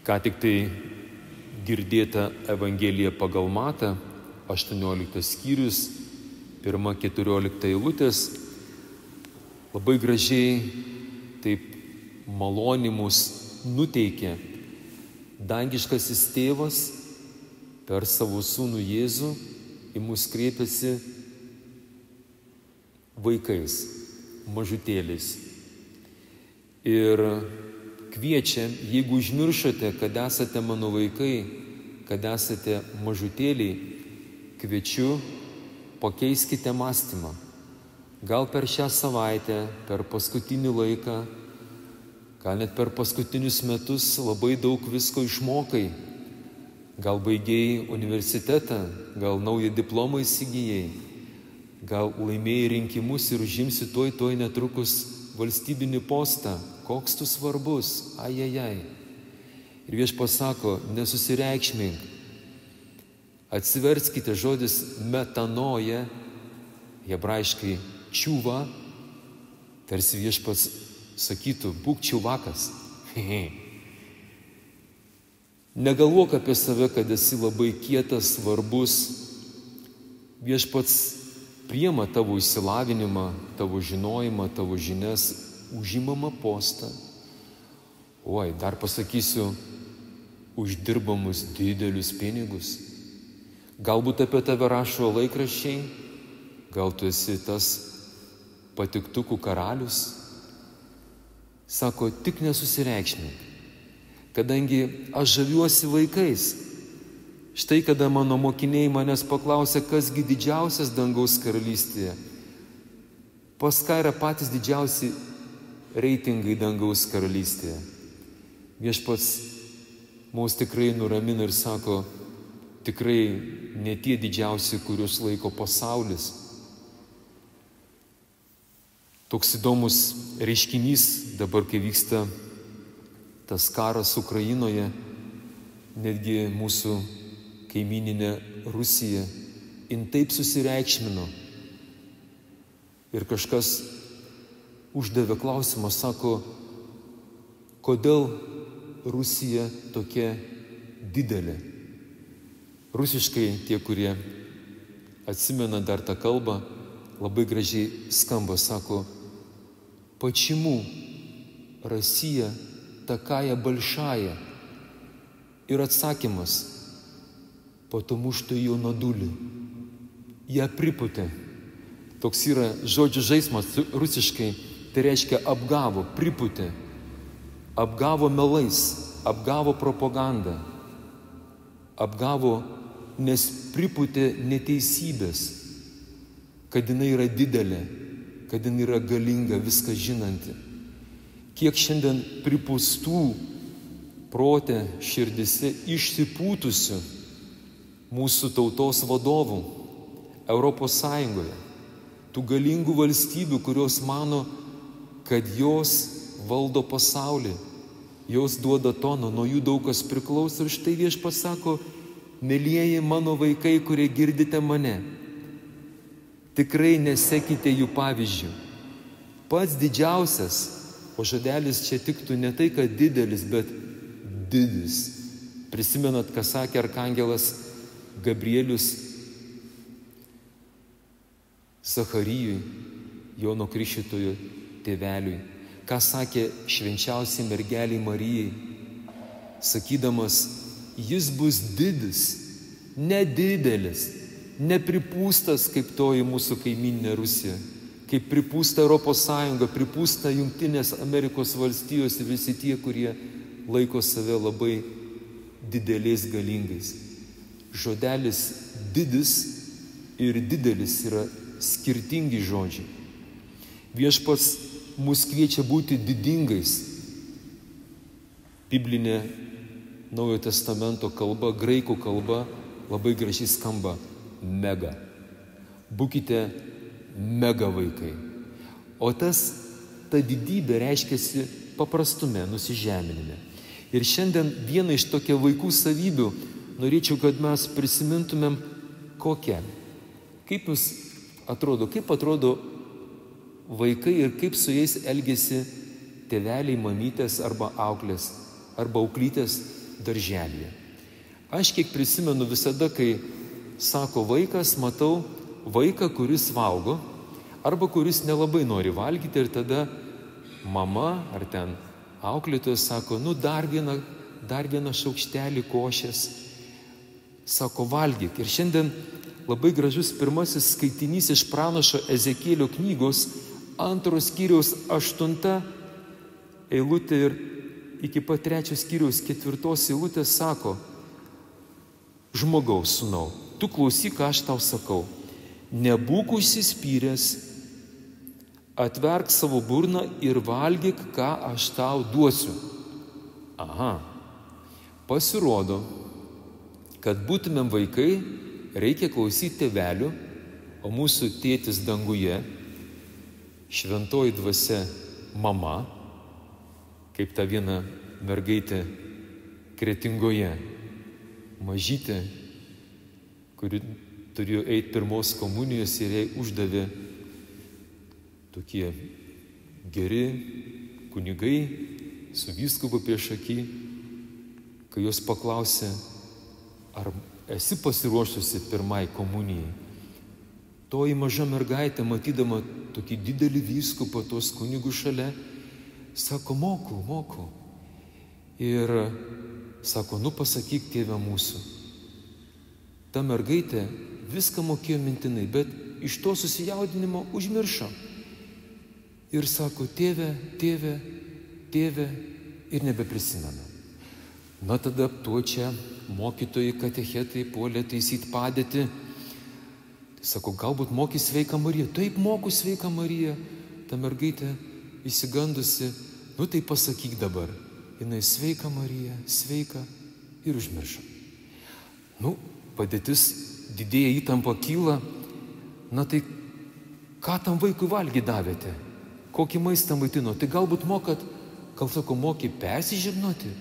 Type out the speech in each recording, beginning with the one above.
Ką tik tai girdėta Evangelija pagal Matą, 18 skyrius, 1-14 eilutės, labai gražiai taip maloniai mus nuteikia. Dangiškasis Tėvas per savo sūnų Jėzų į mus kreipiasi vaikais, mažutėliais. Ir kviečia, jeigu užmiršote, kad esate mano vaikai, kad esate mažutėliai, kviečiu, pakeiskite mąstymą. Gal per šią savaitę, per paskutinį laiką, gal net per paskutinius metus labai daug visko išmokai. Gal baigėjai universitetą, gal naują diplomą įsigijai, gal laimėjai rinkimus ir užimsi tuoj netrukus valstybinį postą. Koks tu svarbus, ajajai. Ir Viešpats sako, nesusireikšmink. Atsiverskite, žodis metanoja, hebrajiškai čiuva, tarsi Viešpats sakytų, būk čiuvakas. Negalvok apie save, kad esi labai kietas, svarbus. Viešpats priima tavo išsilavinimą, tavo žinojimą, tavo žinias, užimamą postą. Oi, dar pasakysiu, uždirbamus didelius pinigus. Galbūt apie tave rašo laikraščiai, gal tu esi tas patiktukų karalius. Sako, tik nesusireikšmink, kadangi aš žaviuosi vaikais. Štai kada mano mokiniai manęs paklausė, kasgi didžiausias dangaus karalystėje. Pas ką yra patys didžiausi reitingai dangaus karalystėje. Viešpats mus tikrai nuramina ir sako, tikrai ne tie didžiausi, kuriuos laiko pasaulis. Toks įdomus reiškinys dabar, kai vyksta tas karas Ukrainoje, netgi mūsų kaimyninė Rusija, jin taip susireikšmino. Ir kažkas uždavė klausimą, sako, kodėl Rusija tokia didelė. Rusiškai tie, kurie atsimena dar tą kalbą, labai gražiai skamba, sako, почему Россия такая большая? Ir atsakymas, потому что ее надули. Ją pripūtė. Toks yra žodžių žaismas rusiškai, tai reiškia apgavo, pripūtė. Apgavo melais, apgavo propagandą. Apgavo, nes pripūtė neteisybės, kad jinai yra didelė, kad jinai yra galinga, viską žinanti. Kiek šiandien pripūstų prote, širdise išsipūtusių mūsų tautos vadovų Europos Sąjungoje, tų galingų valstybių, kurios mano, kad jos valdo pasaulį, jos duoda toną, nuo jų daug kas priklauso. Ir štai Viešpats sako, mielieji mano vaikai, kurie girdite mane, tikrai nesekite jų pavyzdžių. Pats didžiausias, o žodelis čia tiktų ne tai, kad didelis, bet didis. Prisimenat, ką sakė arkangelas Gabrielius Zacharijui, Jono Krikštytojo tėveliui. Ką sakė švenčiausiai mergeliai Marijai, sakydamas, jis bus didis, nedidelis, nepripūstas kaip toji mūsų kaimyninė Rusija, kaip pripūsta Europos Sąjunga, pripūsta Jungtinės Amerikos valstijos ir visi tie, kurie laiko save labai dideliais galingais. Žodelis didis ir didelis yra skirtingi žodžiai. Viešpats mus kviečia būti didingais. Biblinė Naujojo Testamento kalba, graikų kalba labai gražiai skamba mega. Būkite mega vaikai. O ta didybė reiškiasi paprastume, nusižeminime. Ir šiandien viena iš tokia vaikų savybių norėčiau, kad mes prisimintumėm kokią. Kaip jūs atrodo, vaikai ir kaip su jais elgėsi tėveliai, mamytės arba auklės, arba auklytės, darželyje. Aš kiek prisimenu visada, kai sako vaikas, matau vaiką, kuris valgo, arba kuris nelabai nori valgyti ir tada mama ar ten auklėtojas sako, dar vieną šaukštelį košės. Sako, valgyk. Ir šiandien labai gražus pirmasis skaitinys iš pranašo Ezekielio knygos 2 skyriaus 8 eilutė ir iki pat 3 skyriaus 4 eilutės sako, žmogaus sūnau, tu klausyk, ką aš tau sakau, nebūk užsispyręs, atverk savo burną ir valgyk, ką aš tau duosiu. Aha, pasirodo, kad būtumėm vaikai, reikia klausyti tėvelių, o mūsų tėtis danguje, šventoji dvasia mama, kaip ta viena mergaitė Kretingoje, mažytė, kuri turėjo eiti pirmos komunijos ir jai uždavė tokie geri kunigai su vyskupu prieš akį, kai jos paklausė, ar esi pasiruošusi pirmai komunijai. Toji maža mergaitė, matydama tokį didelį vyskupą, tos kunigų šalia, sako, moku. Ir sako, pasakyk, tėve mūsų. Ta mergaitė viską mokėjo mintinai, bet iš to susijaudinimo užmiršo. Ir sako, tėve, ir nebeprisimena. Tada tuo čia mokytojai, katechetai puolė taisyti padėtį. Sako, galbūt moki sveiką Mariją. Taip, moku sveiką Mariją. Ta mergaitė įsigandusi, tai pasakyk dabar. Jinai sveika Marija, sveika ir užmiršo. Padėtis didėja, įtampa kyla. Tai ką tam vaikui valgy davėte? Kokį maistą maitino? Tai galbūt moki persižegnoti?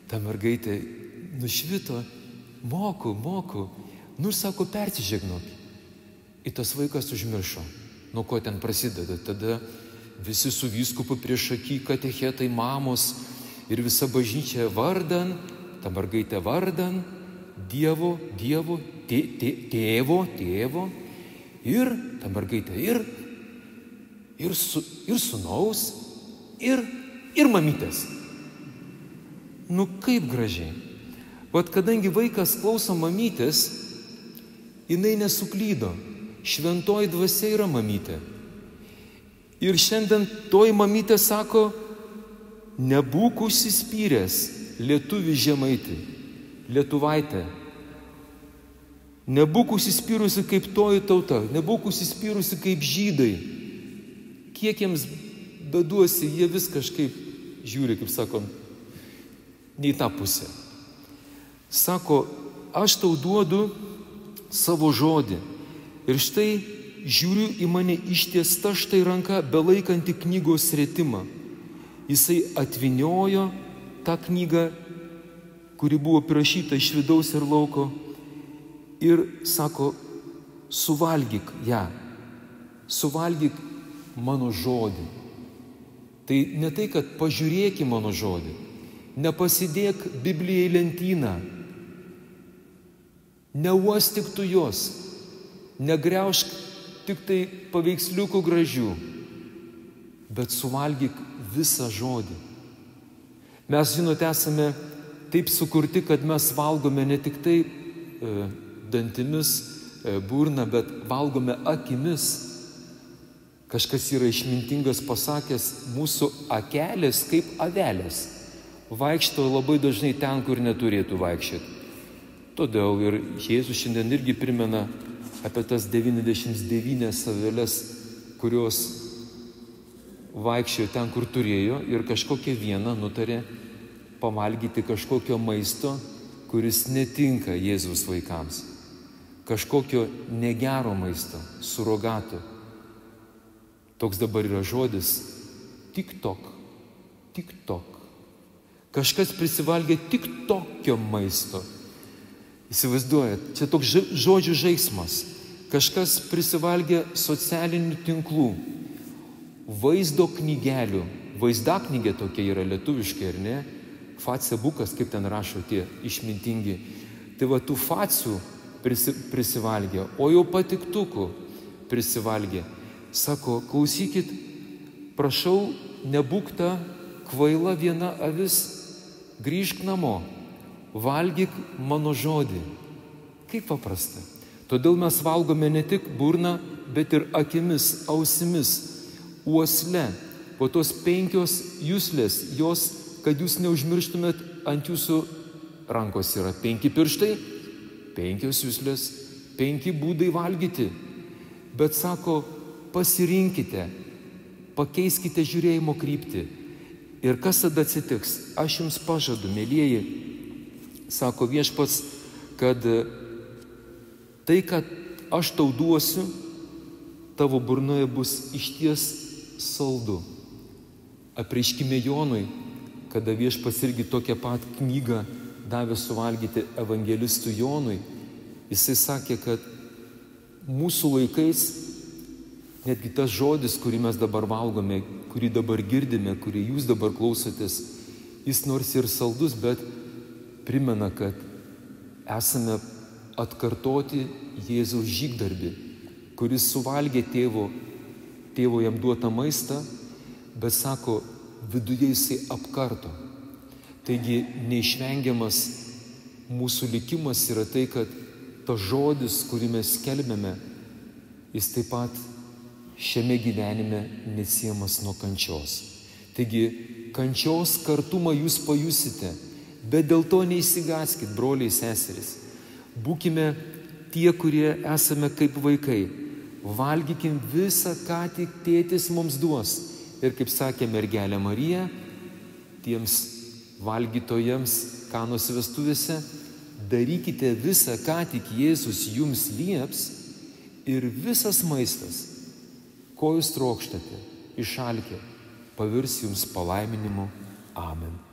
Ta mergaitė nušvito, moku. Sako, persižegnok. Ir tas vaikas užmiršo. Nuo ko ten prasideda? Tada visi su vyskupu prieš akį, katechetai, mamos ir visa bažnyčia vardan, ta mergaitė vardan, Dievo, tėvo, ir ta mergaitė ir sūnaus, ir mamytės. Kaip gražiai. Kadangi vaikas klauso mamytės, jinai nesuklydo. Šventoji dvasia yra mamytė. Ir šiandien toji mamytė sako, nebūk užsispyręs, lietuvi žemaitį, lietuvaitė. Nebūk užsispyrusi kaip toji tauta, nebūk užsispyrusi kaip žydai. Kiek jiems beduosi, jie vis kažkaip žiūri, kaip sakom, ne į tą pusę. Sako, aš tau duodu savo žodį. Ir štai žiūriu į mane ištiesta štai ranka, belaikanti knygos rėtimą. Jisai atviniojo tą knygą, kuri buvo prirašyta iš vidaus ir lauko. Ir sako, suvalgyk ją, suvalgyk mano žodį. Tai ne tai, kad pažiūrėk į mano žodį, nepasidėk Bibliją į lentyną, neuostyk tu jos, negriaušk tik tai paveiksliukų gražių, bet suvalgyk visą žodį. Mes, žinote, esame taip sukurti, kad mes valgome ne tik tai dantimis, burną, bet valgome akimis. Kažkas yra išmintingas pasakęs, mūsų akelės kaip avelės vaikšto labai dažnai ten, kur neturėtų vaikščioti. Todėl ir Jėzus šiandien irgi primena apie tas 99 aveles, kurios vaikščiojo ten, kur turėjo, ir kažkokią vieną nutarė pavalgyti kažkokio maisto, kuris netinka Jėzaus vaikams. Kažkokio negero maisto, surogato. Toks dabar yra žodis tik-tok. Kažkas prisivalgė tik tokio maisto. Įsivaizduojat, čia toks žodžių žaismas. Kažkas prisivalgė socialinių tinklų, vaizdo knygelių. Vaizdaknygė tokia yra lietuviškai, ar ne? facebukas, kaip ten rašo tie išmintingi. Tai va tų facių prisivalgė, o jau patiktukų prisivalgė. Sako, klausykit, prašau, nebūk ta kvaila viena avis, grįžk namo, valgyk mano žodį. Kaip paprasta. Todėl mes valgome ne tik burną, bet ir akimis, ausimis, uosle. Po tos 5 juslės, jos, kad jūs neužmirštumėt, ant jūsų rankos yra 5 pirštai, 5 juslės, 5 būdai valgyti. Bet sako, pasirinkite, pakeiskite žiūrėjimo kryptį. Ir kas tada atsitiks? Aš jums pažadu, mėlyjeji, sako Viešpats, kad tai, kad aš tau duosiu, tavo burnoje bus išties saldu. Apreiškime Jonui, kada Viešpats irgi tokią pat knygą davė suvalgyti evangelistui Jonui, jisai sakė, kad mūsų laikais netgi tas žodis, kurį mes dabar valgome, kurį dabar girdime, kurį jūs dabar klausotės, jis nors ir saldus, bet primena, kad esame atkartoti Jėzaus žygdarbį, kuris suvalgė tėvo jam duotą maistą, bet sako, viduje jisai apkarto. Taigi neišvengiamas mūsų likimas yra tai, kad tas žodis, kurį mes skelbiame, jis taip pat šiame gyvenime neatsiejamas nuo kančios. Taigi kančios kartumą jūs pajusite, bet dėl to neįsigąskit, broliai, seserys. Būkime tie, kurie esame kaip vaikai. Valgykim visą, ką tik tėtis mums duos. Ir kaip sakė mergelė Marija, tiems valgytojams Kanos vestuvėse, darykite visą, ką tik Jėzus jums lieps, ir visas maistas, ko jūs trokštate, išalkę, pavirs jums palaiminimu. Amen.